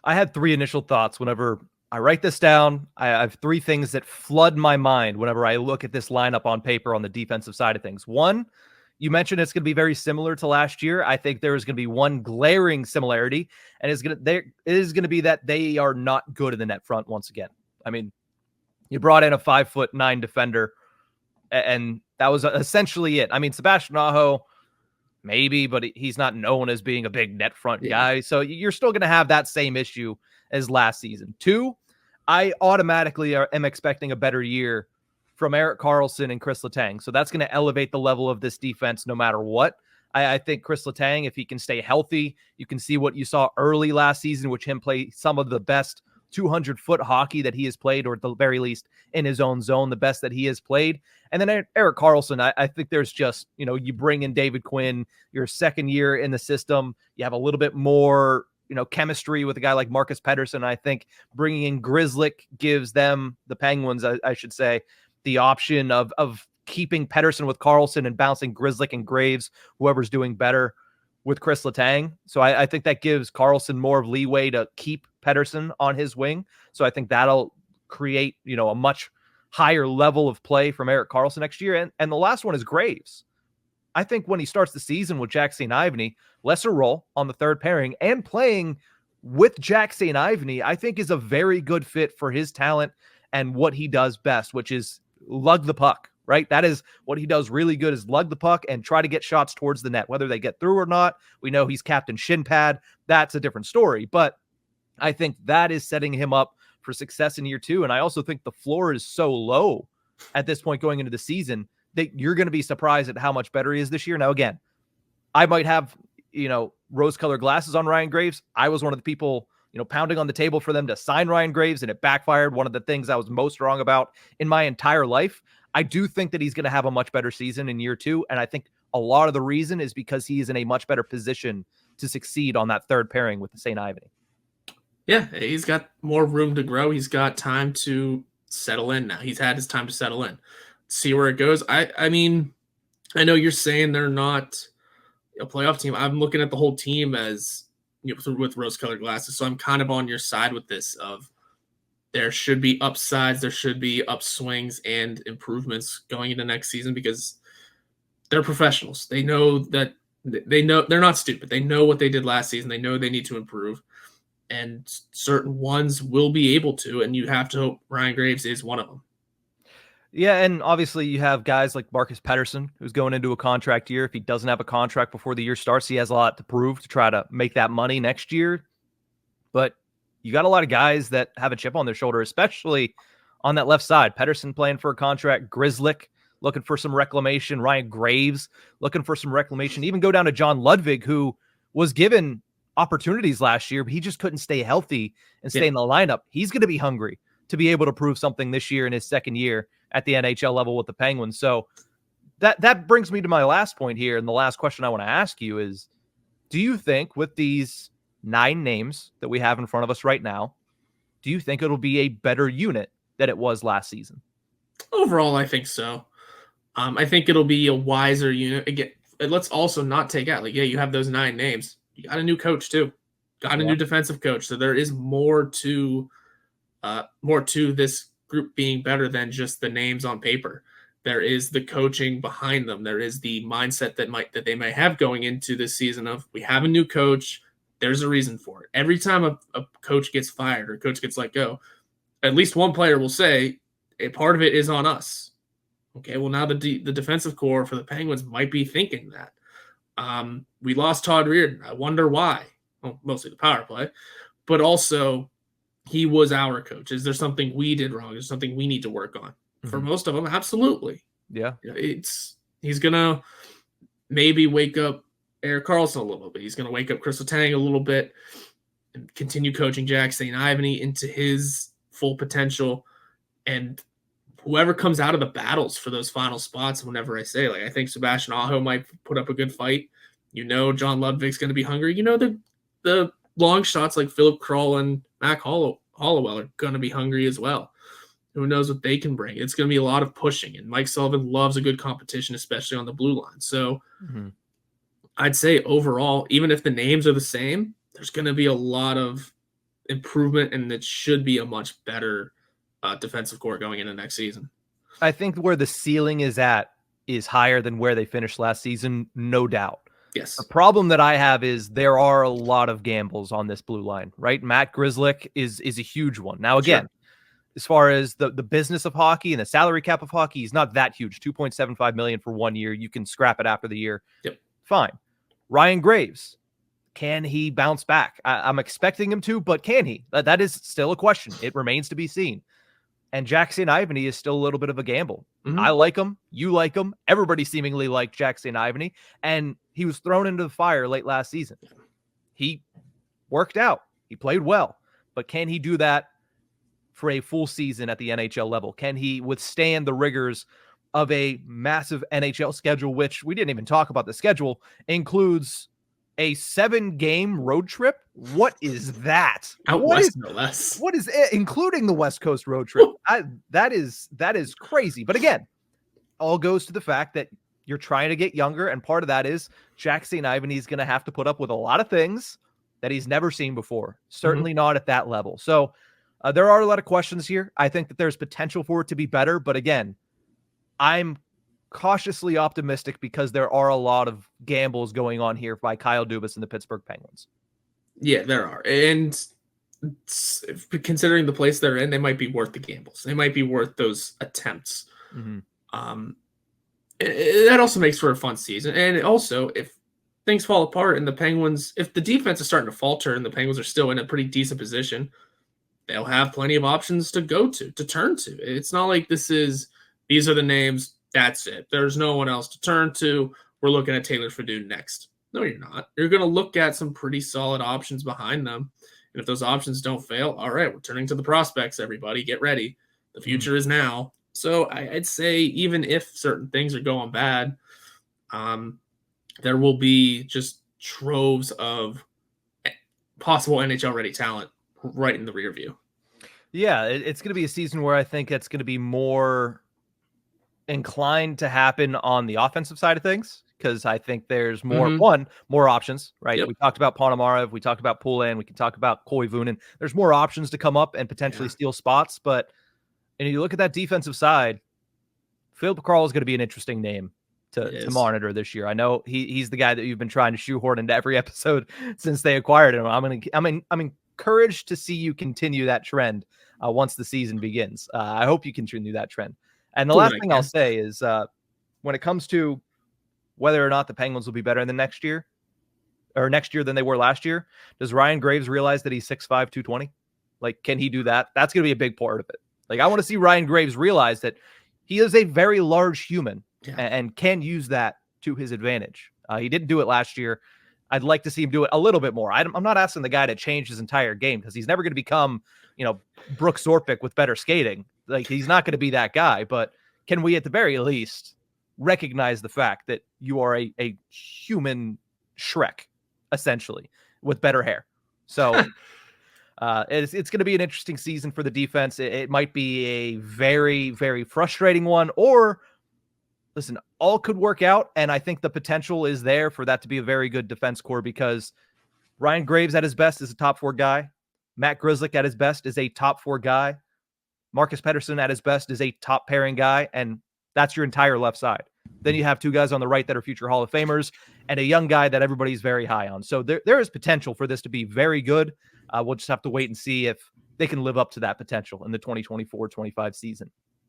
I had three initial thoughts whenever I write this down. I have three things that flood my mind whenever I look at this lineup on paper on the defensive side of things. One, you mentioned it's going to be very similar to last year. I think there is going to be one glaring similarity, and it is going to be that they are not good in the net front once again. I mean, you brought in a 5'9" defender, and that was essentially it. I mean, Sebastian Aho, maybe, but he's not known as being a big net front guy. So you're still going to have that same issue as last season. Two, I automatically am expecting a better year from Erik Karlsson and Chris Letang. So that's going to elevate the level of this defense no matter what. I think Chris Letang, if he can stay healthy, you can see what you saw early last season, which him play some of the best 200-foot hockey that he has played, or at the very least in his own zone, the best that he has played. And then Erik Karlsson, I think there's just, you bring in David Quinn, your second year in the system, you have a little bit more, chemistry with a guy like Marcus Pettersson. I think bringing in Grzelcyk gives them, the Penguins, I should say, the option of keeping Pettersson with Karlsson and bouncing Grzelcyk and Graves, whoever's doing better with Chris Letang. So I think that gives Karlsson more of leeway to keep Pettersson on his wing. So I think that'll create, a much higher level of play from Erik Karlsson next year. And the last one is Graves. I think when he starts the season with Jack St. Ivany, lesser role on the third pairing and playing with Jack St. Ivany, I think is a very good fit for his talent and what he does best, which is lug the puck, right? That is what he does really good, is lug the puck and try to get shots towards the net, whether they get through or not. We know he's captain shin pad. That's a different story, but I think that is setting him up for success in year two. And I also think the floor is so low at this point going into the season that you're going to be surprised at how much better he is this year. Now, again, I might have, rose-colored glasses on Ryan Graves. I was one of the people, pounding on the table for them to sign Ryan Graves, and it backfired. One of the things I was most wrong about in my entire life. I do think that he's going to have a much better season in year two, and I think a lot of the reason is because he is in a much better position to succeed on that third pairing with the St. Ivany. Yeah, he's got more room to grow. He's got time to settle in now. He's had his time to settle in. See where it goes. I mean, I know you're saying they're not a playoff team. I'm looking at the whole team as, with rose-colored glasses. So I'm kind of on your side with this of there should be upsides, there should be upswings and improvements going into next season because they're professionals. They know that they're not stupid. They know what they did last season. They know they need to improve. And certain ones will be able to, and you have to hope Ryan Graves is one of them. Yeah, and obviously you have guys like Marcus Pettersson, who's going into a contract year. If he doesn't have a contract before the year starts, he has a lot to prove to try to make that money next year. But you got a lot of guys that have a chip on their shoulder, especially on that left side. Pettersson playing for a contract, Grzelcyk looking for some reclamation, Ryan Graves looking for some reclamation. Even go down to John Ludwig, who was given opportunities last year, but he just couldn't stay healthy and stay in the lineup. He's going to be hungry to be able to prove something this year in his second year at the NHL level with the Penguins. So that brings me to my last point here. And the last question I want to ask you is, do you think with these 9 names that we have in front of us right now, do you think it'll be a better unit than it was last season? Overall, I think so. I think it'll be a wiser unit. Again, let's also not take out, you have those 9 names. You got a new coach too. Got a new defensive coach. So there is more to this group being better than just the names on paper. There is the coaching behind them. There is the mindset that they might have going into this season of, we have a new coach. There's a reason for it. Every time a coach gets fired or a coach gets let go, at least one player will say a part of it is on us. Okay, well, now the defensive core for the Penguins might be thinking that. We lost Todd Reardon. I wonder why. Well, mostly the power play, but also he was our coach. Is there something we did wrong? Is there something we need to work on? Mm-hmm. For most of them, absolutely. Yeah. He's going to maybe wake up Erik Karlsson a little bit. He's going to wake up Chris Letang a little bit and continue coaching Jack St. Ivany into his full potential. And whoever comes out of the battles for those final spots, whenever I say, I think Sebastian Aho might put up a good fight. John Ludwig's going to be hungry. The long shots like Philip Krull and Mac Hollowell are going to be hungry as well. Who knows what they can bring? It's going to be a lot of pushing, and Mike Sullivan loves a good competition, especially on the blue line. So I'd say overall, even if the names are the same, there's going to be a lot of improvement, and it should be a much better defensive core going into next season. I think where the ceiling is at is higher than where they finished last season, no doubt. Yes. The problem that I have is there are a lot of gambles on this blue line, right? Matt Grzelcyk is a huge one. Now, again, as far as the business of hockey and the salary cap of hockey, he's not that huge. $2.75 million for 1 year. You can scrap it after the year. Yep. Fine. Ryan Graves, can he bounce back? I'm expecting him to, but can he? That is still a question. It remains to be seen. And Jack St. Ivany is still a little bit of a gamble. Mm-hmm. I like him. You like him. Everybody seemingly liked Jack St. Ivany. And he was thrown into the fire late last season. He worked out. He played well. But can he do that for a full season at the NHL level? Can he withstand the rigors of a massive NHL schedule, which we didn't even talk about? The schedule includes a 7-game road trip. What is that? Out west, no less. What is it, including the West Coast road trip? That is crazy. But again, all goes to the fact that you're trying to get younger, and part of that is Jack St. Ivany is going to have to put up with a lot of things that he's never seen before. Certainly not at that level. So there are a lot of questions here. I think that there's potential for it to be better, but again, I'm cautiously optimistic because there are a lot of gambles going on here by Kyle Dubas and the Pittsburgh Penguins. Yeah, there are. And considering the place they're in, they might be worth the gambles. They might be worth those attempts. Mm-hmm. That also makes for a fun season. And also, if things fall apart and the Penguins, if the defense is starting to falter and the Penguins are still in a pretty decent position, they'll have plenty of options to go to turn to. It's not like these are the names, that's it. There's no one else to turn to. We're looking at Taylor Fedun next. No, you're not. You're going to look at some pretty solid options behind them. And if those options don't fail, all right, we're turning to the prospects, everybody. Get ready. The future is now. So I'd say even if certain things are going bad, there will be just troves of possible NHL-ready talent right in the rear view. Yeah, it's going to be a season where I think it's going to be more inclined to happen on the offensive side of things, because I think there's more options, right? Yep. We talked about Ponomarev, we talked about Poulin, we can talk about Koivunen. There's more options to come up and potentially steal spots, but and you look at that defensive side, Philip Carl is going to be an interesting name to monitor this year. I know he's the guy that you've been trying to shoehorn into every episode since they acquired him. I'm encouraged to see you continue that trend once the season begins. I hope you continue that trend. And the last thing I'll say is when it comes to whether or not the Penguins will be better than next year than they were last year, does Ryan Graves realize that he's 6'5", 220? Like, can he do that? That's going to be a big part of it. Like, I want to see Ryan Graves realize that he is a very large human and can use that to his advantage. He didn't do it last year. I'd like to see him do it a little bit more. I'm not asking the guy to change his entire game because he's never going to become, Brooks Orpik with better skating. Like, he's not going to be that guy, but can we at the very least recognize the fact that you are a human Shrek, essentially, with better hair? So it's going to be an interesting season for the defense. It might be a very, very frustrating one, or listen, all could work out. And I think the potential is there for that to be a very good defense core, because Ryan Graves at his best is a top 4 guy. Matt Grzelcyk at his best is a top 4 guy. Marcus Pettersson at his best is a top pairing guy, and that's your entire left side. Then you have 2 guys on the right that are future Hall of Famers and a young guy that everybody's very high on. So there is potential for this to be very good. We'll just have to wait and see if they can live up to that potential in the 2024-25 season.